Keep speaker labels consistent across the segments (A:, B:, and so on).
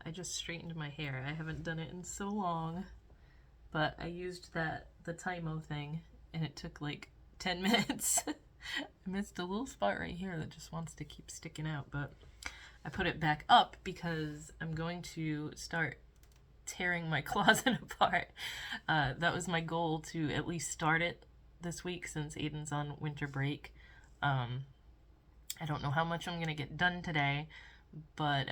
A: I just straightened my hair. I haven't done it in so long, but I used the Tymo thing, and it took like 10 minutes. I missed a little spot right here that just wants to keep sticking out, but I put it back up because I'm going to start tearing my closet apart. That was my goal, to at least start it this week since Aiden's on winter break. I don't know how much I'm going to get done today, but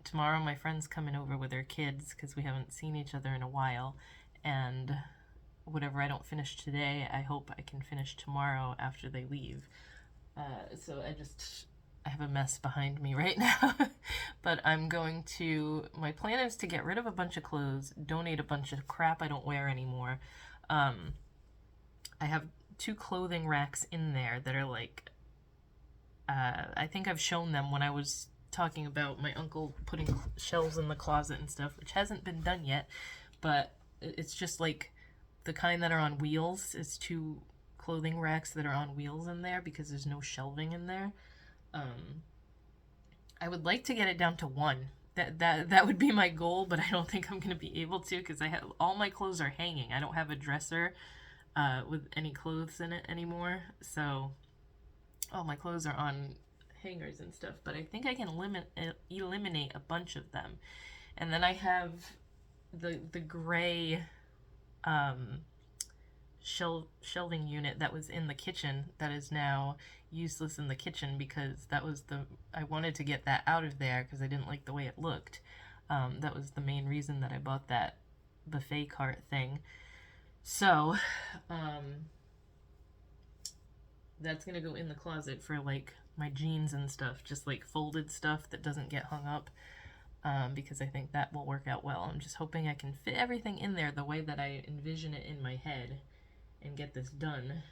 A: tomorrow my friend's coming over with her kids because we haven't seen each other in a while, and whatever I don't finish today, I hope I can finish tomorrow after they leave. So I have a mess behind me right now. But my plan is to get rid of a bunch of clothes, donate a bunch of crap I don't wear anymore. I have 2 clothing racks in there that are like, I think I've shown them when I was talking about my uncle putting shelves in the closet and stuff, which hasn't been done yet, but it's just like the kind that are on wheels. It's 2 clothing racks that are on wheels in there because there's no shelving in there. I would like to get it down to 1. That would be my goal, but I don't think I'm going to be able to because all my clothes are hanging. I don't have a dresser with any clothes in it anymore, so all my clothes are on hangers and stuff, but I think I can eliminate a bunch of them. And then I have the gray shelving unit that was in the kitchen that is now useless in the kitchen because I wanted to get that out of there because I didn't like the way it looked. That was the main reason that I bought that buffet cart thing. So, that's gonna go in the closet for like my jeans and stuff, just like folded stuff that doesn't get hung up, because I think that will work out well. I'm just hoping I can fit everything in there the way that I envision it in my head and get this done,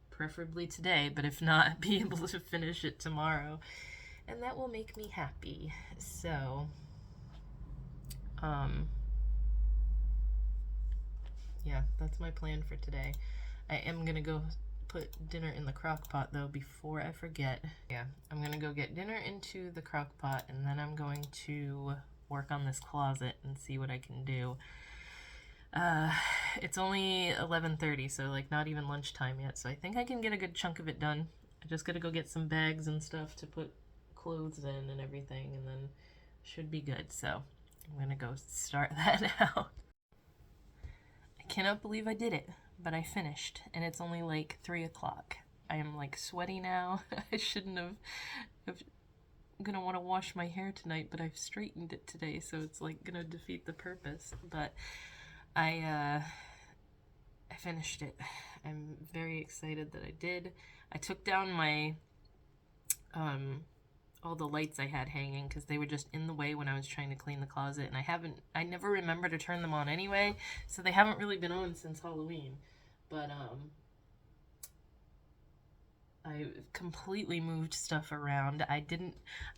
A: preferably today, but if not, be able to finish it tomorrow, and that will make me happy. So, yeah, that's my plan for today. I am gonna go put dinner in the crock pot though before I forget. Yeah, I'm gonna go get dinner into the crock pot, and then I'm going to work on this closet and see what I can do. It's only 11:30, so like not even lunchtime yet, so I think I can get a good chunk of it done. I just gotta go get some bags and stuff to put clothes in and everything, and then should be good. So I'm gonna go start that now. I cannot believe I did it, but I finished, and it's only like 3 o'clock. I am like sweaty now. I shouldn't have. I'm gonna want to wash my hair tonight, but I've straightened it today, so it's like gonna defeat the purpose. But I finished it. I'm very excited that I did. I took down my all the lights I had hanging because they were just in the way when I was trying to clean the closet, and I never remember to turn them on anyway, so they haven't really been on since Halloween. But I completely moved stuff around. I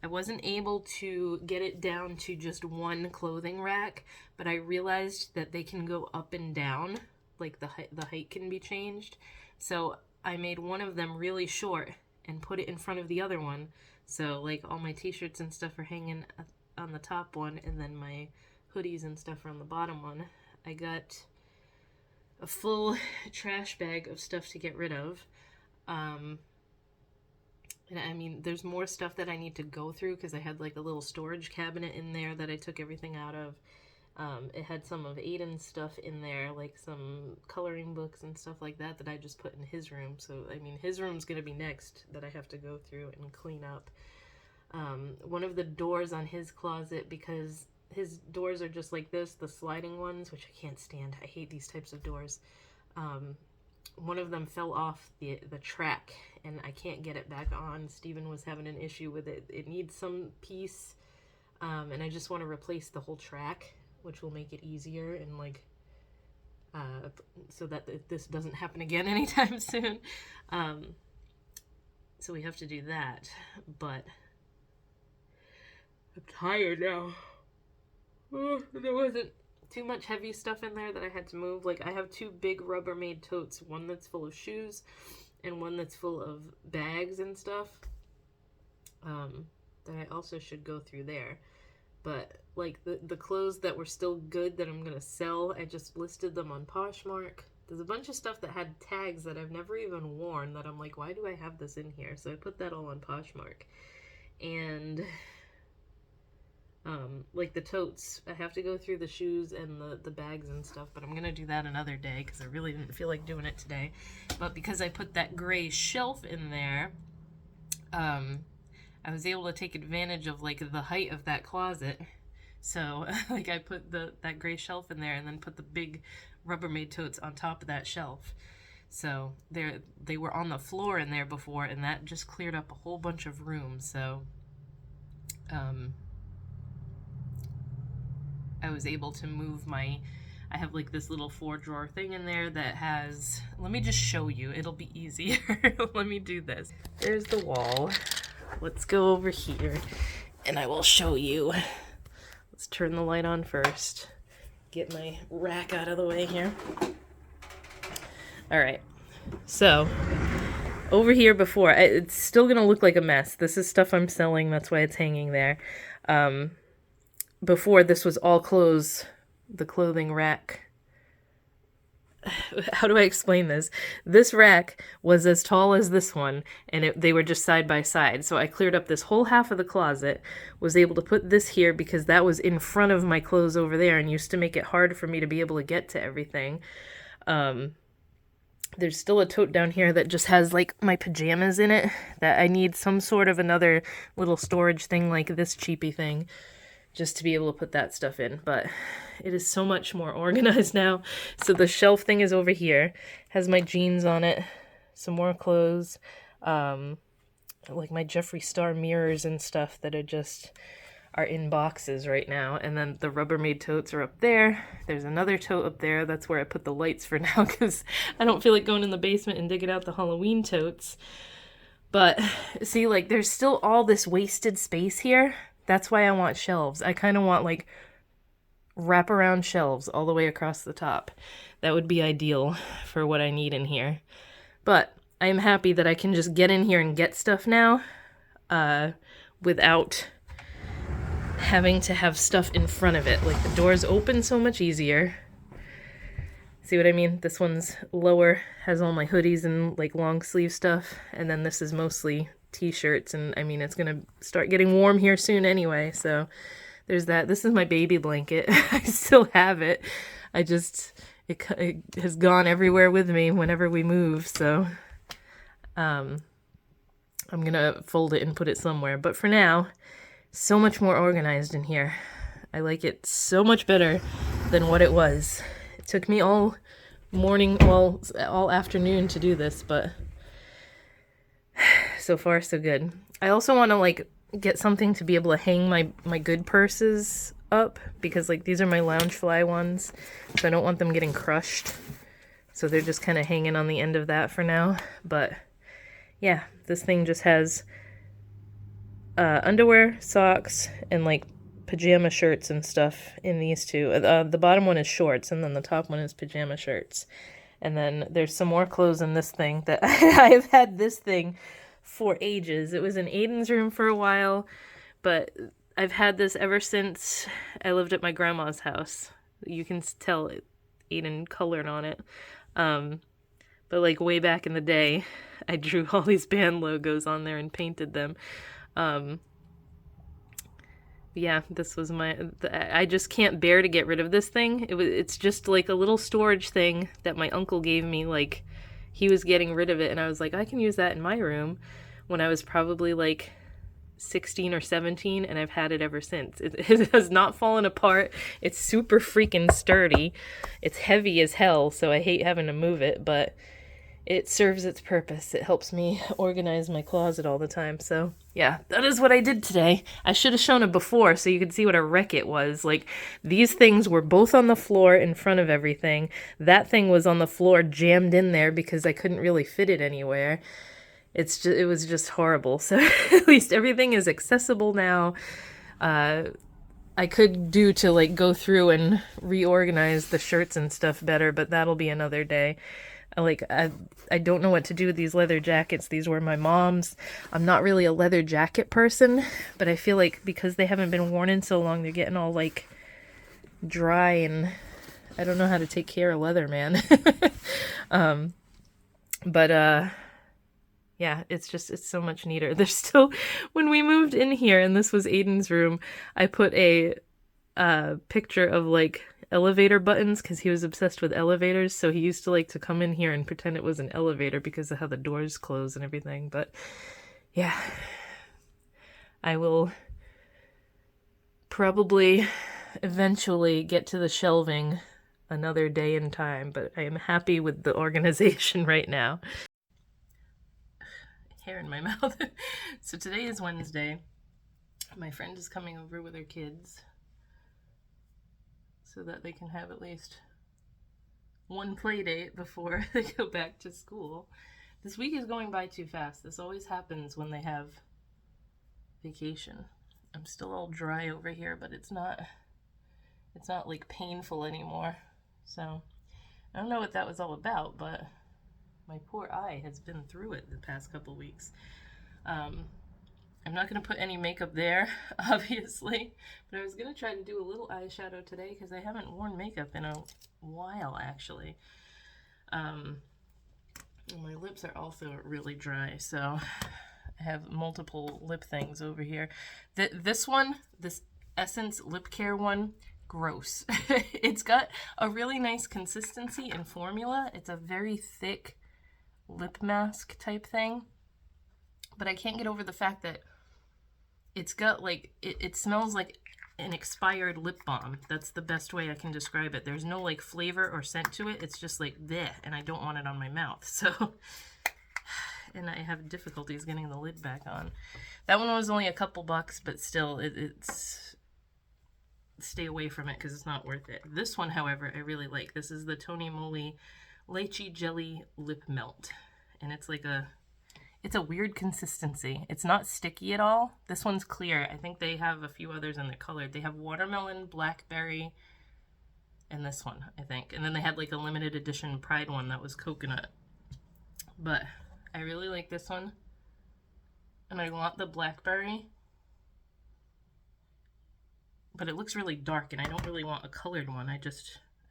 A: wasn't able to get it down to just 1 clothing rack, but I realized that they can go up and down, like the height can be changed. So I made one of them really short and put it in front of the other one. So like all my t-shirts and stuff are hanging on the top one, and then my hoodies and stuff are on the bottom one. I got a full trash bag of stuff to get rid of. And I mean, there's more stuff that I need to go through because I had like a little storage cabinet in there that I took everything out of. It had some of Aiden's stuff in there, like some coloring books and stuff like that I just put in his room. So, I mean, his room's going to be next that I have to go through and clean up. One of the doors on his closet, because his doors are just like this, the sliding ones, which I can't stand. I hate these types of doors. One of them fell off the track, and I can't get it back on. Steven was having an issue with it. It needs some piece, and I just want to replace the whole track, which will make it easier and like so that this doesn't happen again anytime soon. So we have to do that, but I'm tired now. There wasn't too much heavy stuff in there that I had to move. Like, I have 2 big Rubbermaid totes, one that's full of shoes and one that's full of bags and stuff, that I also should go through there. But like the clothes that were still good that I'm gonna sell, I just listed them on Poshmark. There's a bunch of stuff that had tags that I've never even worn that I'm like, why do I have this in here? So I put that all on Poshmark. And like the totes, I have to go through the shoes and the bags and stuff, but I'm gonna do that another day because I really didn't feel like doing it today. But because I put that gray shelf in there, I was able to take advantage of like the height of that closet. So like I put that gray shelf in there and then put the big Rubbermaid totes on top of that shelf. So they were on the floor in there before, and that just cleared up a whole bunch of room. So I was able to move I have like this little 4-drawer thing in there that has, let me just show you, it'll be easier. Let me do this. There's the wall. Let's go over here and I will show you. Let's turn the light on first. Get my rack out of the way here. All right, so over here before, it's still gonna look like a mess. This is stuff I'm selling, that's why it's hanging there. Before, this was all clothes, the clothing rack. How do I explain this? This rack was as tall as this one, and they were just side by side. So I cleared up this whole half of the closet, was able to put this here because that was in front of my clothes over there and used to make it hard for me to be able to get to everything. There's still a tote down here that just has like my pajamas in it that I need some sort of another little storage thing like this cheapy thing just to be able to put that stuff in, but it is so much more organized now. So the shelf thing is over here, has my jeans on it, some more clothes, like my Jeffree Star mirrors and stuff that are in boxes right now, and then the Rubbermaid totes are up there. There's another tote up there, that's where I put the lights for now, because I don't feel like going in the basement and digging out the Halloween totes. But see, like there's still all this wasted space here. That's why I want shelves. I kind of want like wraparound shelves all the way across the top. That would be ideal for what I need in here. But I am happy that I can just get in here and get stuff now without having to have stuff in front of it. Like the doors open so much easier. See what I mean? This one's lower, has all my hoodies and like long sleeve stuff. And then this is mostly t-shirts, and I mean it's gonna start getting warm here soon anyway, so there's that. This is my baby blanket. I still have it. It has gone everywhere with me whenever we move, so I'm gonna fold it and put it somewhere. But for now, so much more organized in here. I like it so much better than what it was. It took me all morning, well, all afternoon to do this, but so far so good. I also want to like get something to be able to hang my good purses up, because like these are my Loungefly ones, so I don't want them getting crushed, so they're just kind of hanging on the end of that for now. But yeah, this thing just has underwear, socks, and like pajama shirts and stuff in these two. The bottom one is shorts, and then the top one is pajama shirts. And then there's some more clothes in this thing that I've had this thing for ages. It was in Aiden's room for a while, but I've had this ever since I lived at my grandma's house. You can tell Aiden colored on it. But like way back in the day, I drew all these band logos on there and painted them. Yeah, this was I just can't bear to get rid of this thing. It's just like a little storage thing that my uncle gave me. Like, he was getting rid of it, and I was like, I can use that in my room, when I was probably like 16 or 17, and I've had it ever since. It has not fallen apart. It's super freaking sturdy. It's heavy as hell, so I hate having to move it, but it serves its purpose. It helps me organize my closet all the time. So yeah, that is what I did today. I should have shown it before so you could see what a wreck it was. Like, these things were both on the floor in front of everything. That thing was on the floor jammed in there because I couldn't really fit it anywhere. It was just horrible. So at least everything is accessible now. I could do to like go through and reorganize the shirts and stuff better, but that'll be another day. I don't know what to do with these leather jackets. These were my mom's. I'm not really a leather jacket person, but I feel like because they haven't been worn in so long, they're getting all like dry, and I don't know how to take care of leather, man. But yeah, it's so much neater. There's still, when we moved in here and this was Aiden's room, I put a picture of like elevator buttons because he was obsessed with elevators, so he used to like to come in here and pretend it was an elevator because of how the doors close and everything. But yeah, I will probably eventually get to the shelving another day in time, but I am happy with the organization right now. Hair in my mouth. So today is Wednesday. My friend is coming over with her kids so that they can have at least one play date before they go back to school. This week is going by too fast. This always happens when they have vacation. I'm still all dry over here, but it's not like painful anymore. So I don't know what that was all about, but my poor eye has been through it the past couple weeks. I'm not going to put any makeup there, obviously, but I was going to try to do a little eyeshadow today because I haven't worn makeup in a while, actually. My lips are also really dry, so I have multiple lip things over here. This one, this Essence Lip Care one, gross. It's got a really nice consistency and formula. It's a very thick lip mask type thing, but I can't get over the fact that it's got like, it smells like an expired lip balm. That's the best way I can describe it. There's no like flavor or scent to it. It's just like bleh, and I don't want it on my mouth. So, and I have difficulties getting the lid back on. That one was only a couple bucks, but still, it's stay away from it because it's not worth it. This one, however, I really like. This is the Tony Moly Lychee Jelly Lip Melt, and it's like it's a weird consistency. It's not sticky at all. This one's clear. I think they have a few others in the colored. They have watermelon, blackberry, and this one, I think. And then they had like a limited edition Pride one that was coconut. But I really like this one. And I want the blackberry. But it looks really dark, and I don't really want a colored one. I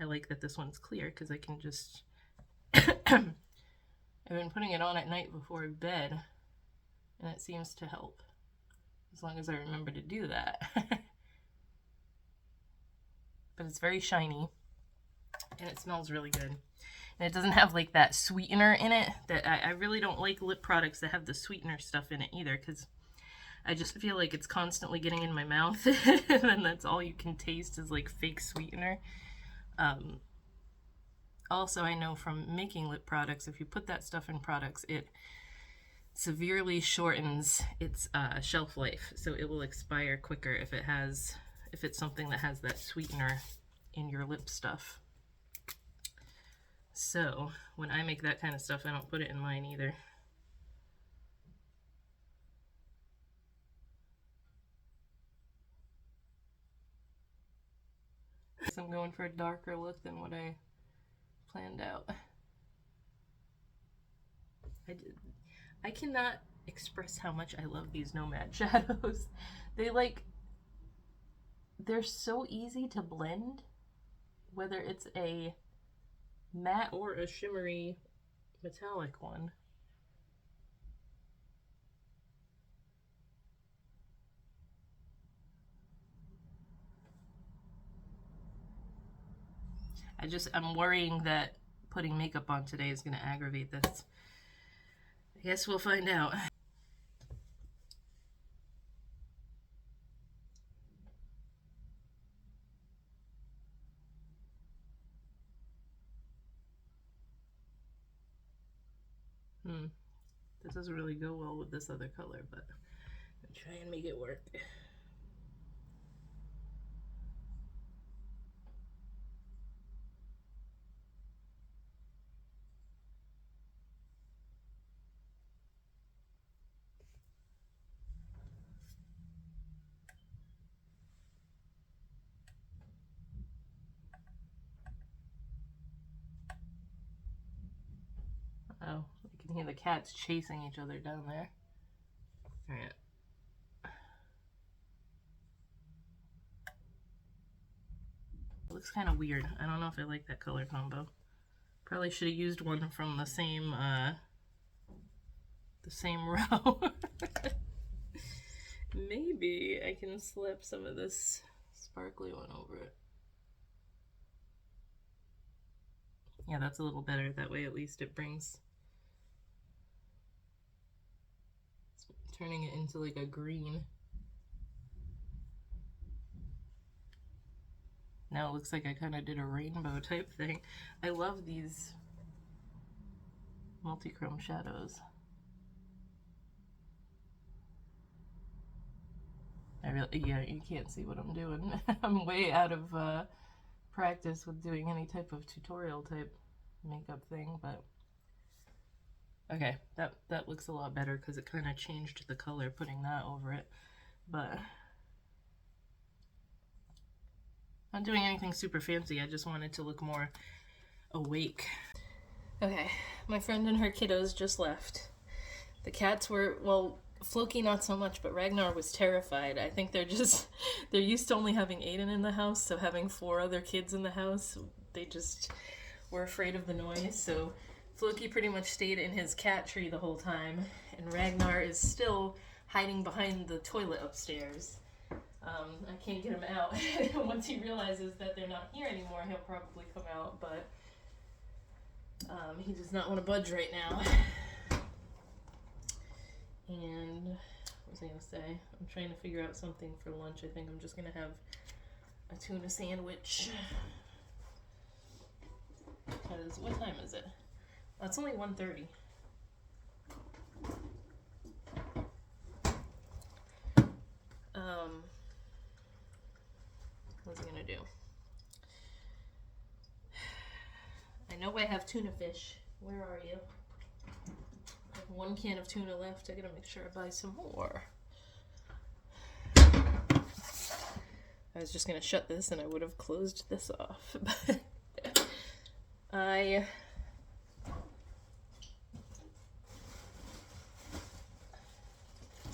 A: like that this one's clear because I can just... I've been putting it on at night before bed, and it seems to help, as long as I remember to do that. But it's very shiny, and it smells really good. And it doesn't have like that sweetener in it. That I really don't like lip products that have the sweetener stuff in it either, because I just feel like it's constantly getting in my mouth, and then that's all you can taste is like fake sweetener. Also, I know from making lip products, if you put that stuff in products, it severely shortens its shelf life. So it will expire quicker if it's something that has that sweetener in your lip stuff. So when I make that kind of stuff, I don't put it in mine either. So I'm going for a darker look than what I planned out. I cannot express how much I love these Nomad shadows. They're so easy to blend, whether it's a matte or a shimmery metallic one. I'm worrying that putting makeup on today is going to aggravate this. I guess we'll find out. This doesn't really go well with this other color, but I'll try and make it work. hear the cats chasing each other down there. Alright. It looks kind of weird. I don't know if I like that color combo. Probably should have used one from the same row. Maybe I can slap some of this sparkly one over it. Yeah, that's a little better. That way at least it brings... It's turning it into like a green. Now it looks like I kind of did a rainbow type thing. I love these multi-chrome shadows. Yeah, you can't see what I'm doing. I'm way out of practice with doing any type of tutorial type makeup thing, but okay, that looks a lot better because it kind of changed the color putting that over it, but not doing anything super fancy. I just wanted to look more awake. Okay, my friend and her kiddos just left. The cats were, well, Floki not so much, but Ragnar was terrified. I think they're used to only having Aiden in the house, so having 4 other kids in the house, they just were afraid of the noise. So Floki pretty much stayed in his cat tree the whole time, and Ragnar is still hiding behind the toilet upstairs. I can't get him out. Once he realizes that they're not here anymore, he'll probably come out, but he does not want to budge right now. And what was I going to say? I'm trying to figure out something for lunch. I think I'm just going to have a tuna sandwich. Because what time is it? Well, it's only 1:30. What was I going to do? I know I have tuna fish. Where are you? I have 1 can of tuna left. I gotta make sure I buy some more. I was just gonna shut this and I would have closed this off. I'm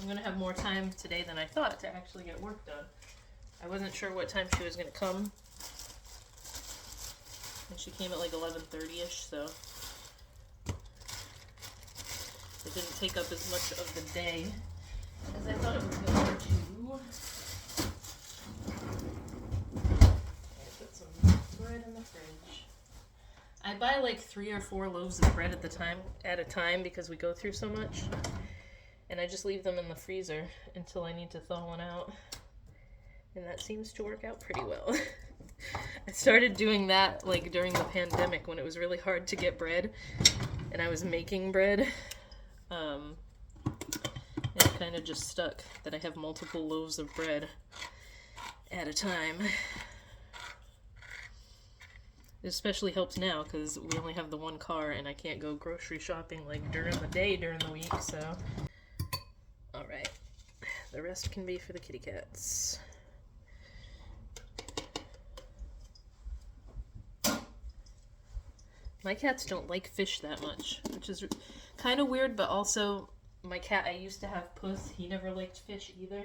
A: gonna have more time today than I thought to actually get work done. I wasn't sure what time she was gonna come. And she came at like 11:30ish, so it didn't take up as much of the day as I thought it was going to. I put some bread in the fridge. I buy like 3 or 4 loaves of bread at a time because we go through so much, and I just leave them in the freezer until I need to thaw one out, and that seems to work out pretty well. I started doing that like during the pandemic when it was really hard to get bread and I was making bread. And it kind of just stuck that I have multiple loaves of bread at a time. It especially helps now because we only have the 1 car and I can't go grocery shopping like during the day during the week, so. Alright, the rest can be for the kitty cats. My cats don't like fish that much, which is kind of weird, but also my cat, I used to have Puss, he never liked fish either.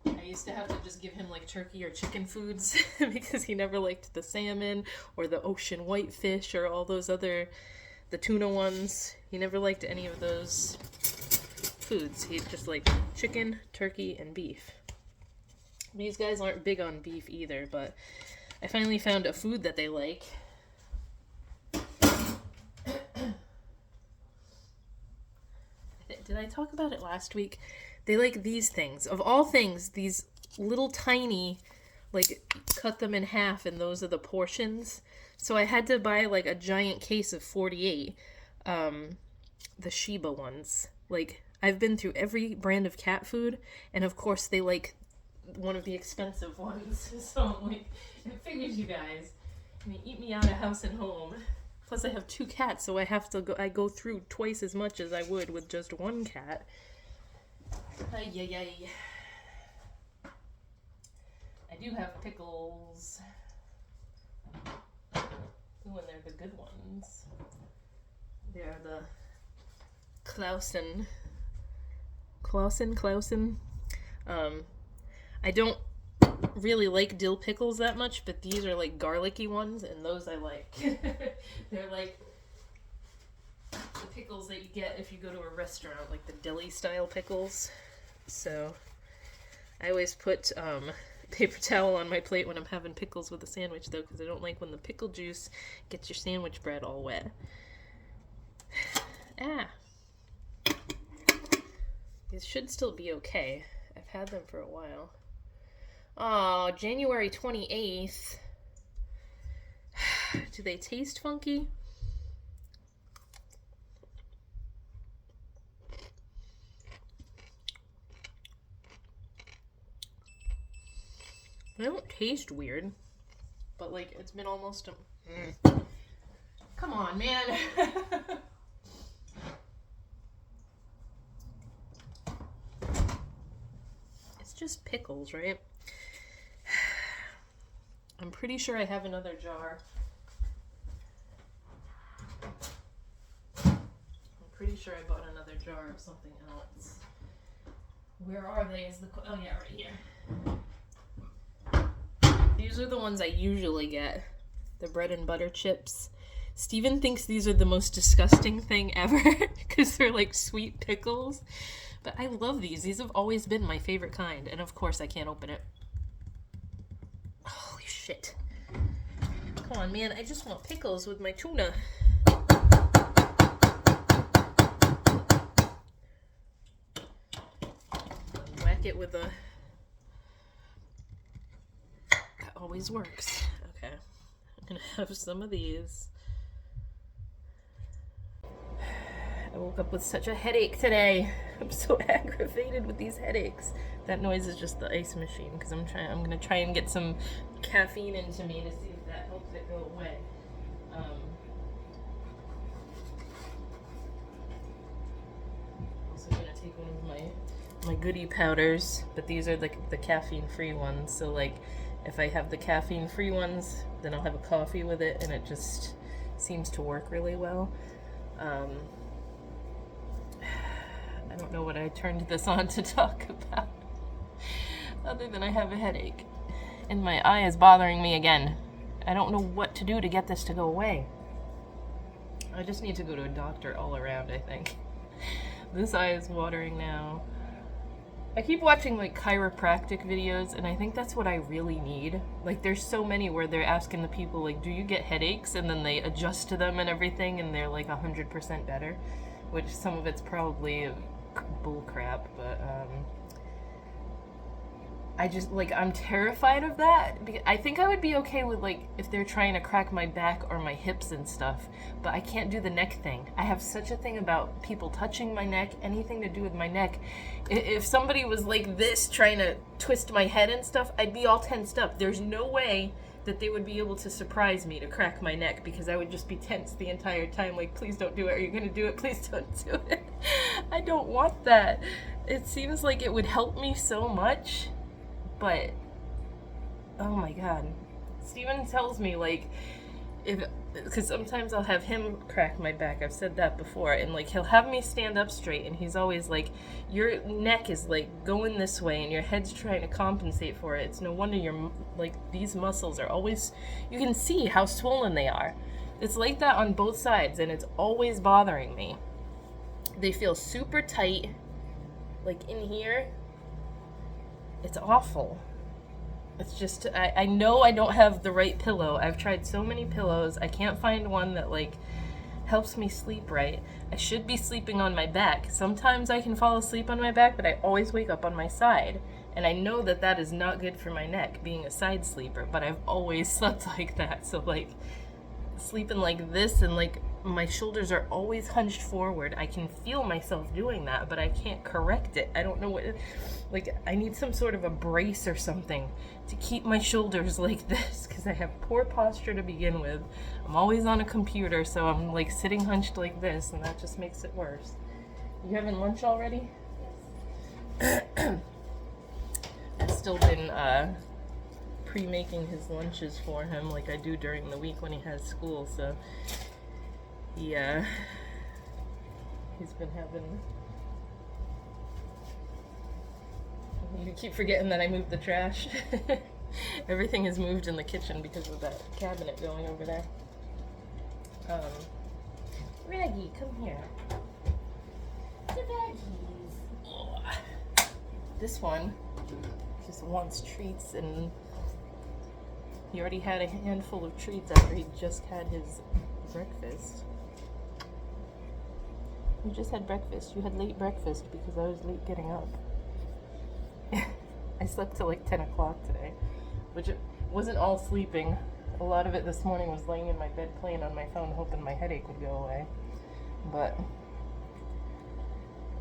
A: I used to have to just give him like turkey or chicken foods because he never liked the salmon or the ocean whitefish or all those other, the tuna ones. He never liked any of those foods. He just liked chicken, turkey, and beef. These guys aren't big on beef either, but I finally found a food that they like. Did I talk about it last week? They like these things. Of all things, these little tiny, like, cut them in half and those are the portions. So I had to buy, like, a giant case of 48, the Sheba ones. Like, I've been through every brand of cat food, and of course they like one of the expensive ones. So I'm like, it figures you guys. I mean, eat me out of house and home. Plus I have 2 cats, so I go through twice as much as I would with just 1 cat. Ay, ay, ay. I do have pickles. Ooh, and they're the good ones. They're the Clausen. I don't really like dill pickles that much, but these are like garlicky ones, and those I like. They're like the pickles that you get if you go to a restaurant, like the deli style pickles. So I always put paper towel on my plate when I'm having pickles with a sandwich, though, because I don't like when the pickle juice gets your sandwich bread all wet. These should still be okay. I've had them for a while. Oh, January 28th. Do they taste funky? They don't taste weird, but like it's been almost a... Come on, man. It's just pickles, right? I'm pretty sure I have another jar. I'm pretty sure I bought another jar of something else. Where are they? Oh yeah, right here. These are the ones I usually get. The bread and butter chips. Steven thinks these are the most disgusting thing ever because they're like sweet pickles. But I love these. These have always been my favorite kind. And of course I can't open it. Holy shit. Come on, man. I just want pickles with my tuna. Whack it with a... That always works. Okay. I'm gonna have some of these. I woke up with such a headache today. I'm so aggravated with these headaches. That noise is just the ice machine because I'm gonna try and get some caffeine into me to see if that helps it go away. Also gonna take one of my goodie powders, but these are the caffeine-free ones. So like, if I have the caffeine-free ones, then I'll have a coffee with it, and it just seems to work really well. I don't know what I turned this on to talk about, other than I have a headache, and my eye is bothering me again. I don't know what to do to get this to go away. I just need to go to a doctor all around, I think. This eye is watering now. I keep watching like chiropractic videos, and I think that's what I really need. Like, there's so many where they're asking the people, like, do you get headaches? And then they adjust to them and everything, and they're like 100% better, which some of it's probably bull crap, but I just, like, I'm terrified of that. I think I would be okay with, like, if they're trying to crack my back or my hips and stuff, but I can't do the neck thing. I have such a thing about people touching my neck, anything to do with my neck. If somebody was like this trying to twist my head and stuff, I'd be all tensed up. There's no way that they would be able to surprise me to crack my neck, because I would just be tense the entire time, like, please don't do it. Are you gonna do it? Please don't do it. I don't want that. It seems like it would help me so much, but oh my god. Steven tells me, like, because sometimes I'll have him crack my back. I've said that before, and like, he'll have me stand up straight, and he's always like, your neck is like going this way and your head's trying to compensate for it. It's no wonder you're like, these muscles are always, you can see how swollen they are. It's like that on both sides, and it's always bothering me. They feel super tight, like in here. It's awful. It's just, I know I don't have the right pillow. I've tried so many pillows. I can't find one that, like, helps me sleep right. I should be sleeping on my back. Sometimes I can fall asleep on my back, but I always wake up on my side. And I know that that is not good for my neck, being a side sleeper, but I've always slept like that. So, like, sleeping like this, and, like, my shoulders are always hunched forward. I can feel myself doing that, but I can't correct it. I don't know what, like, I need some sort of a brace or something to keep my shoulders like this, because I have poor posture to begin with. I'm always on a computer, so I'm, like, sitting hunched like this, and that just makes it worse. You having lunch already? I've still been pre-making his lunches for him, like I do during the week when he has school, so yeah. He's been having... You keep forgetting that I moved the trash. Everything is moved in the kitchen because of that cabinet going over there. Raggy, come here. The veggies. Oh. This one just wants treats, and he already had a handful of treats after he just had his breakfast. You just had breakfast. You had late breakfast because I was late getting up. I slept till like 10 o'clock today, which it wasn't all sleeping. A lot of it this morning was laying in my bed playing on my phone hoping my headache would go away. But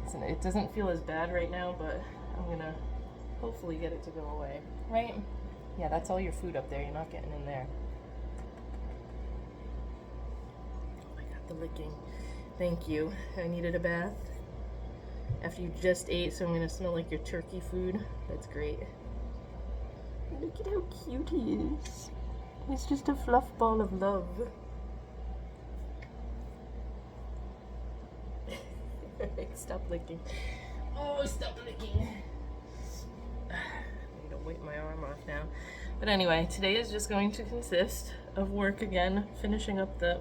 A: listen, it doesn't feel as bad right now, but I'm gonna hopefully get it to go away. Right? Yeah, that's all your food up there. You're not getting in there. Oh, I got the licking. Thank you. I needed a bath after you just ate, so I'm gonna smell like your turkey food. That's great. Look at how cute he is. He's just a fluff ball of love. Stop licking. Oh, stop licking. I need to wipe my arm off now. But anyway, today is just going to consist of work again, finishing up the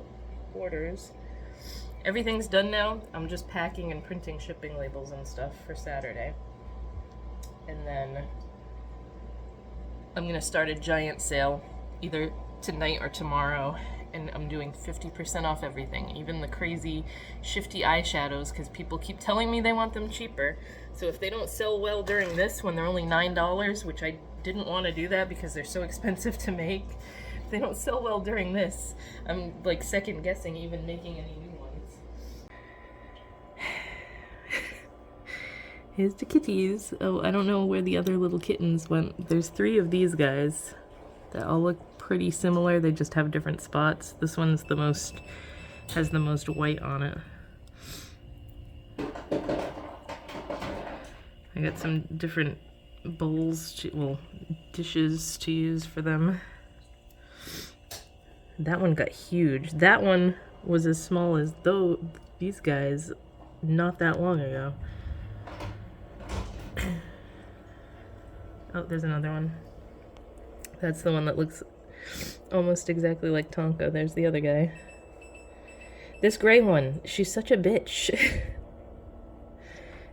A: orders. Everything's done now. I'm just packing and printing shipping labels and stuff for Saturday. And then I'm gonna start a giant sale either tonight or tomorrow, and I'm doing 50% off everything, even the crazy shifty eyeshadows, because people keep telling me they want them cheaper. So if they don't sell well during this, when they're only $9, which I didn't want to do that because they're so expensive to make, if they don't sell well during this, I'm like second guessing even making any new ones. Here's the kitties. Oh, I don't know where the other little kittens went. There's 3 of these guys that all look pretty similar. They just have different spots. This one's has the most white on it. I got some different bowls, dishes to use for them. That one got huge. That one was as small as these guys not that long ago. Oh, there's another one. That's the one that looks almost exactly like Tonka. There's the other guy. This gray one, she's such a bitch.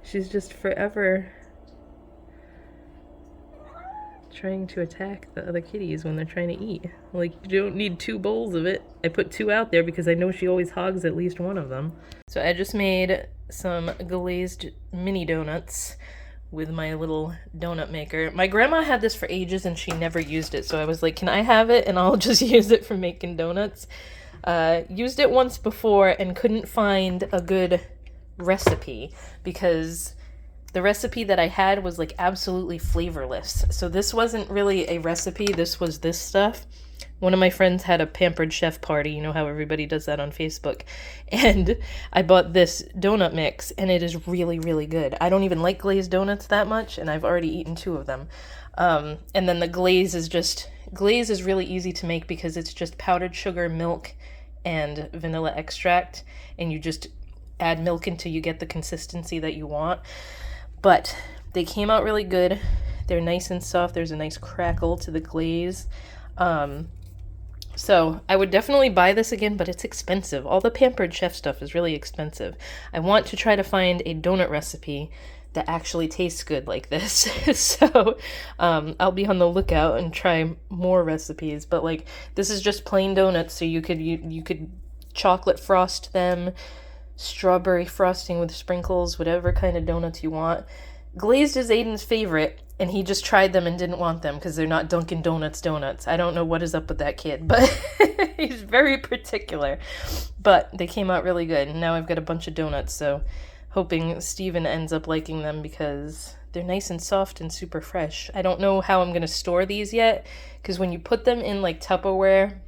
A: She's just forever trying to attack the other kitties when they're trying to eat. Like, you don't need 2 bowls of it. I put 2 out there because I know she always hogs at least one of them. So I just made some glazed mini donuts with my little donut maker. My grandma had this for ages and she never used it, so I was like, can I have it and I'll just use it for making donuts. Used it once before and couldn't find a good recipe because the recipe that I had was like absolutely flavorless. So this wasn't really a recipe, this was this stuff. One of my friends had a Pampered Chef party, you know how everybody does that on Facebook, and I bought this donut mix, and it is really, really good. I don't even like glazed donuts that much, and I've already eaten 2 of them. And then the glaze is really easy to make because it's just powdered sugar, milk, and vanilla extract, and you just add milk until you get the consistency that you want. But they came out really good. They're nice and soft. There's a nice crackle to the glaze. So I would definitely buy this again, but it's expensive. All the Pampered Chef stuff is really expensive. I want to try to find a donut recipe that actually tastes good like this. So I'll be on the lookout and try more recipes. But like, this is just plain donuts, so you could chocolate frost them, strawberry frosting with sprinkles, whatever kind of donuts you want. Glazed is Aiden's favorite, and he just tried them and didn't want them because they're not Dunkin' Donuts donuts. I don't know what is up with that kid, but he's very particular. But they came out really good, and now I've got a bunch of donuts, so hoping Steven ends up liking them because they're nice and soft and super fresh. I don't know how I'm going to store these yet, because when you put them in like Tupperware,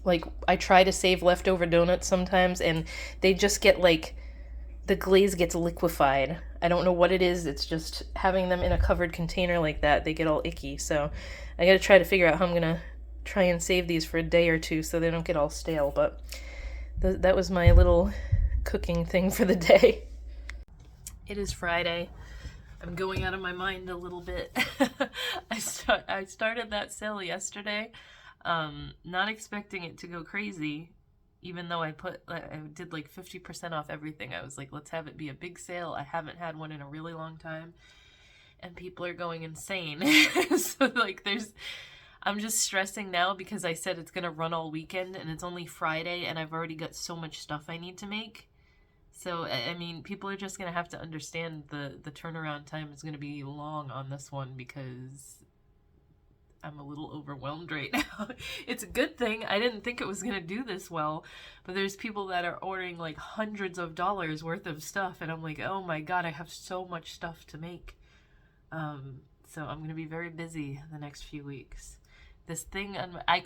A: like I try to save leftover donuts sometimes, and they just get like, the glaze gets liquefied. I don't know what it is. It's just having them in a covered container like that, they get all icky. So I gotta try to figure out how I'm gonna try and save these for a day or 2 so they don't get all stale. But that was my little cooking thing for the day. It is Friday. I'm going out of my mind a little bit. I started that sale yesterday, not expecting it to go crazy, even though I did like 50% off everything. I was like, let's have it be a big sale. I haven't had one in a really long time, and people are going insane. So like I'm just stressing now because I said it's gonna run all weekend and it's only Friday and I've already got so much stuff I need to make. So, I mean, people are just going to have to understand the turnaround time is going to be long on this one because I'm a little overwhelmed right now. It's a good thing. I didn't think it was going to do this well, but there's people that are ordering like hundreds of dollars worth of stuff, and I'm like, oh my god, I have so much stuff to make. So I'm going to be very busy the next few weeks. This thing, I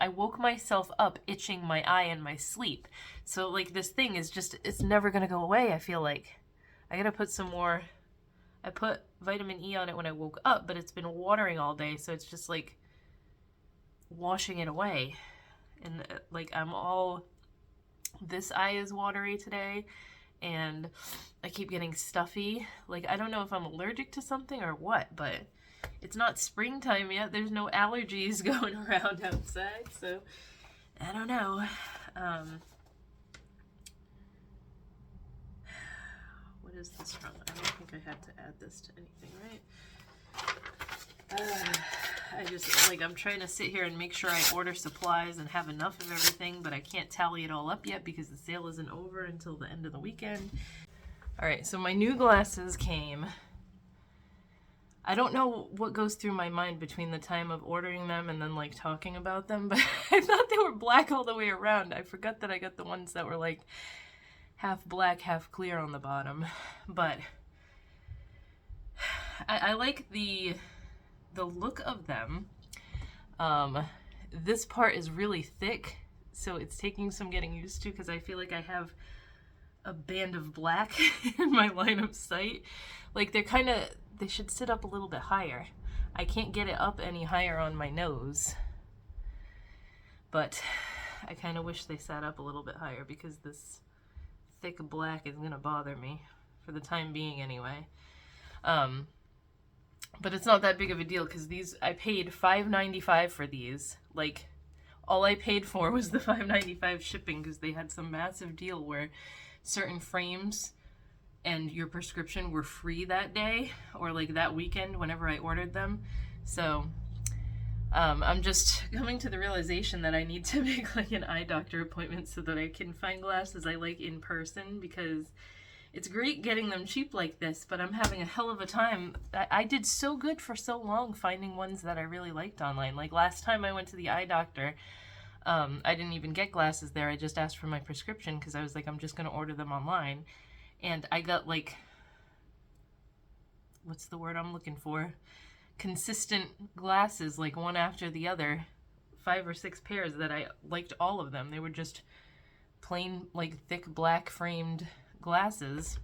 A: woke myself up itching my eye in my sleep. So, like, this thing is just, it's never going to go away, I feel like. I gotta put some more, I put vitamin E on it when I woke up, but it's been watering all day, so it's just, like, washing it away. And, like, this eye is watery today, and I keep getting stuffy. Like, I don't know if I'm allergic to something or what, but it's not springtime yet. There's no allergies going around outside, so I don't know. What is this from? I don't think I had to add this to anything, right? I'm trying to sit here and make sure I order supplies and have enough of everything, but I can't tally it all up yet because the sale isn't over until the end of the weekend. All right, so my new glasses came. I don't know what goes through my mind between the time of ordering them and then, like, talking about them, but I thought they were black all the way around. I forgot that I got the ones that were, like, half black, half clear on the bottom. But I like the look of them. This part is really thick, so it's taking some getting used to because I feel like I have a band of black in my line of sight. Like, they should sit up a little bit higher. I can't get it up any higher on my nose, but I kind of wish they sat up a little bit higher because this thick black is gonna bother me for the time being anyway. But it's not that big of a deal because I paid $5.95 for these. Like, all I paid for was the $5.95 shipping because they had some massive deal where certain frames and your prescription were free that day or like that weekend whenever I ordered them. So I'm just coming to the realization that I need to make like an eye doctor appointment so that I can find glasses I like in person, because it's great getting them cheap like this, but I'm having a hell of a time. I did so good for so long finding ones that I really liked online. Like last time I went to the eye doctor, I didn't even get glasses there. I just asked for my prescription because I was like, I'm just going to order them online. And I got like, what's the word I'm looking for? Consistent glasses, like one after the other, 5 or 6 pairs that I liked all of them. They were just plain like thick black framed glasses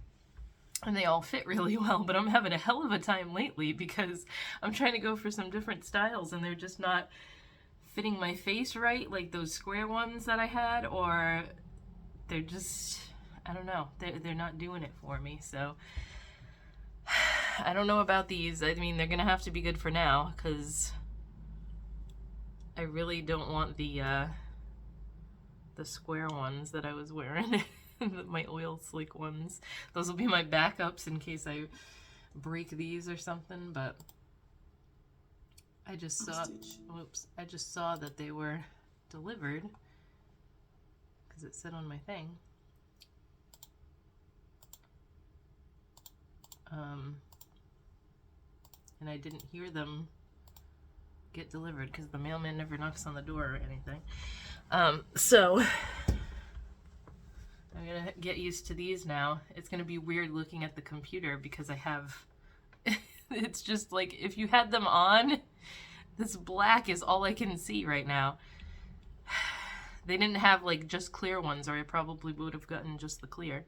A: and they all fit really well, but I'm having a hell of a time lately because I'm trying to go for some different styles and they're just not fitting my face right, like those square ones that I had, or they're just, I don't know, they're not doing it for me. So I don't know about these. I mean, they're gonna have to be good for now because I really don't want the square ones that I was wearing. My oil slick ones. Those will be my backups in case I break these or something, but I just saw that they were delivered because it said on my thing. And I didn't hear them get delivered because the mailman never knocks on the door or anything. So I'm gonna get used to these now. It's gonna be weird looking at the computer because I have, it's just like, if you had them on, this black is all I can see right now. They didn't have like just clear ones, or I probably would have gotten just the clear.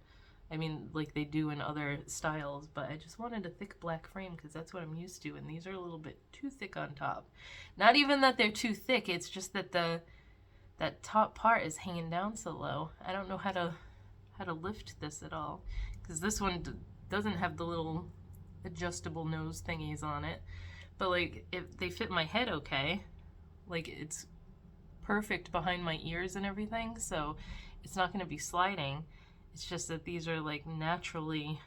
A: I mean, like they do in other styles, but I just wanted a thick black frame because that's what I'm used to, and these are a little bit too thick on top. Not even that they're too thick, it's just that that top part is hanging down so low. I don't know how how to lift this at all, because this one doesn't have the little adjustable nose thingies on it. But like, if they fit my head okay, like it's perfect behind my ears and everything, so it's not going to be sliding. It's just that these are like naturally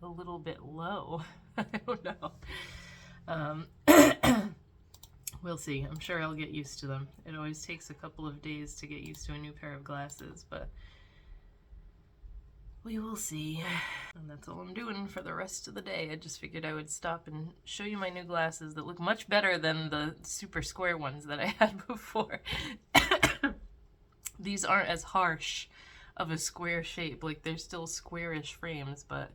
A: a little bit low. I don't know. We'll see. I'm sure I'll get used to them. It always takes a couple of days to get used to a new pair of glasses, but we will see. And that's all I'm doing for the rest of the day. I just figured I would stop and show you my new glasses that look much better than the super square ones that I had before. These aren't as harsh of a square shape. Like, they're still squarish frames, but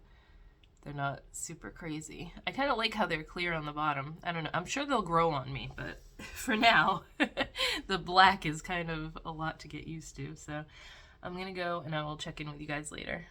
A: they're not super crazy. I kind of like how they're clear on the bottom. I don't know. I'm sure they'll grow on me, but for now, the black is kind of a lot to get used to. So I'm going to go and I will check in with you guys later.